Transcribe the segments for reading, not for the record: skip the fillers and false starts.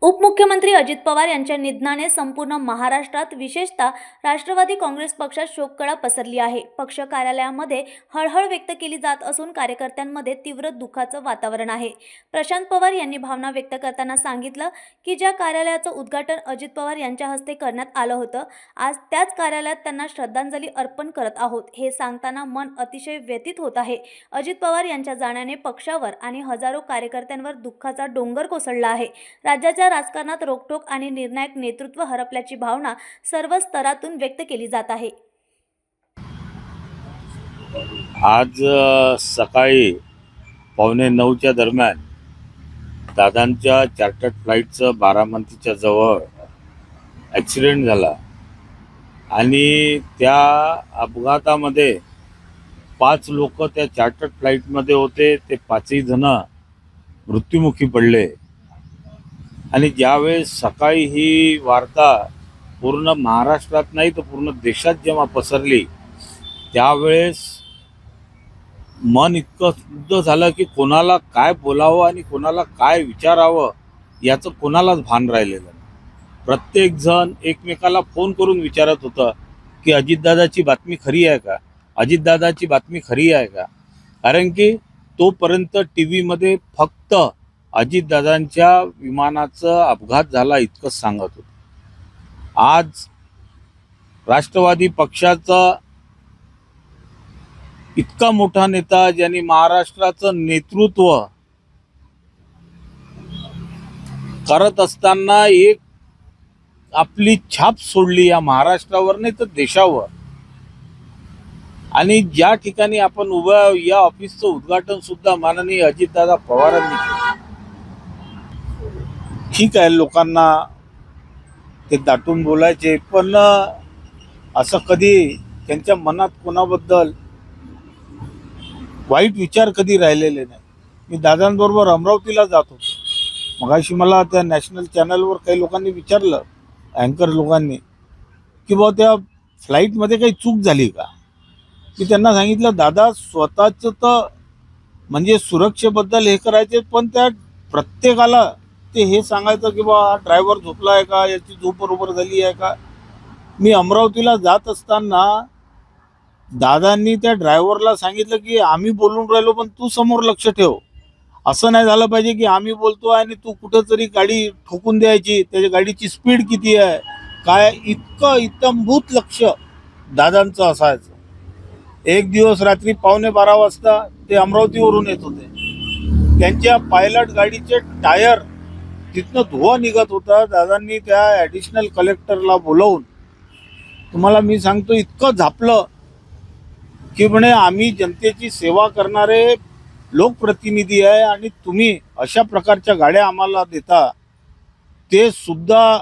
उपमुख्यमंत्री अजित पवार यांच्या निधनाने संपूर्ण महाराष्ट्रात विशेषतः राष्ट्रवादी काँग्रेस पक्षात शोककळा पसरली आहे। पक्ष कार्यालयामध्ये हळहळ व्यक्त केली जात असून कार्यकर्त्यांमध्ये तीव्र दुःखाचं वातावरण आहे। प्रशांत पवार यांनी भावना व्यक्त करताना सांगितलं की ज्या कार्यालयाचं उद्घाटन अजित पवार यांच्या हस्ते करण्यात आलं होतं, आज त्याच कार्यालयात त्यांना श्रद्धांजली अर्पण करत आहोत। हे सांगताना मन अतिशय व्यथित होत आहे। अजित पवार यांच्या जाण्याने पक्षावर आणि हजारो कार्यकर्त्यांवर दुःखाचा डोंगर कोसळला आहे। राज्याच्या राजकारणात रोखठोक आणि निर्णायक नेतृत्व हरपल्याची भावना सर्व स्तरातून व्यक्त केली जात आहे। आज सकाळी 8:45 दरम्यान दादांच्या चार्टर्ड फ्लाईटचं बारामतीच्या जवळ ॲक्सिडेंट झाला आणि त्या अपघातामध्ये 5 लोक त्या चार्टर्ड फ्लाईटमध्ये होते। ते 5ही जण मृत्युमुखी पडले आणि ज्यावेळेस सकाळी ही वार्ता पूर्ण महाराष्ट्रात नाही तर पूर्ण देशात जेव्हा पसरली त्यावेळेस मन इतकं स्तब्ध झालं की कोणाला काय बोलावं आणि कोणाला काय विचारावं याचं कोणालाच भान राहिलेलं नाही। प्रत्येकजण एकमेकाला फोन करून विचारत होतं की अजितदादाची बातमी खरी आहे का, अजितदादाची बातमी खरी आहे का। कारण की तोपर्यंत टी व्हीमध्ये फक्त अजितदादांच्या विमानाचा अपघात झाला इतकंच सांगत होतं। आज राष्ट्रवादी पक्षाचा इतका मोठा नेता ज्यांनी महाराष्ट्राचं नेतृत्व करत असताना एक आपली छाप सोडली या महाराष्ट्रावर नाही तर देशावर, आणि ज्या ठिकाणी आपण उभा या ऑफिसचं उद्घाटन सुद्धा माननीय अजितदादा पवारांनी केलं। ठीक आहे, लोकांना ते दाटून बोलायचे, पण असं कधी त्यांच्या मनात कोणाबद्दल वाईट विचार कधी राहिलेले नाही। मी दादांबरोबर अमरावतीला जात होतो। मगाशी मला त्या नॅशनल चॅनलवर काही लोकांनी विचारलं, अँकर लोकांनी, की बाबा त्या फ्लाईटमध्ये काही चूक झाली का। मी त्यांना सांगितलं, दादा स्वतःचं तर म्हणजे सुरक्षेबद्दल हे करायचे, पण त्या प्रत्येकाला ते हे सांगायचं की बा ड्रायव्हर झोपला आहे का, याची झोप बरोबर झाली आहे का। मी अमरावतीला जात असताना दादांनी त्या ड्रायव्हरला सांगितलं की आम्ही बोलून राहिलो पण तू समोर लक्ष ठेव। असं नाही झालं पाहिजे की आम्ही बोलतो आणि तू कुठंतरी गाडी ठोकून द्यायची, त्याच्या गाडीची स्पीड किती आहे काय, इतकं इत्तंभूत लक्ष दादांचं असायचं। एक दिवस रात्री 11:15 वाजता ते अमरावतीवरून येत होते। त्यांच्या पायलट गाडीचे टायर तिथनं धुवा निघत होता। दादांनी त्या ॲडिशनल कलेक्टरला बोलवून, तुम्हाला मी सांगतो, इतकं झापलं की म्हणे आम्ही जनतेची सेवा करणारे लोकप्रतिनिधी आहे आणि तुम्ही अशा प्रकारच्या गाड्या आम्हाला देता। ते सुद्धा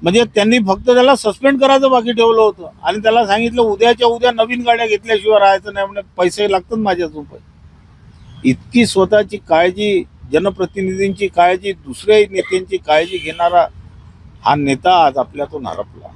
म्हणजे त्यांनी फक्त त्याला सस्पेंड करायचं बाकी ठेवलं होतं आणि त्याला सांगितलं उद्याच्या उद्या नवीन गाड्या घेतल्याशिवाय राहायचं नाही, म्हणजे पैसे लागतात माझ्यासोबत। इतकी स्वतःची काळजी, जनप्रतिनिधींची काळजी, दुसऱ्या नेत्यांची काळजी घेणारा हा नेता आज आपल्यातून हरपला।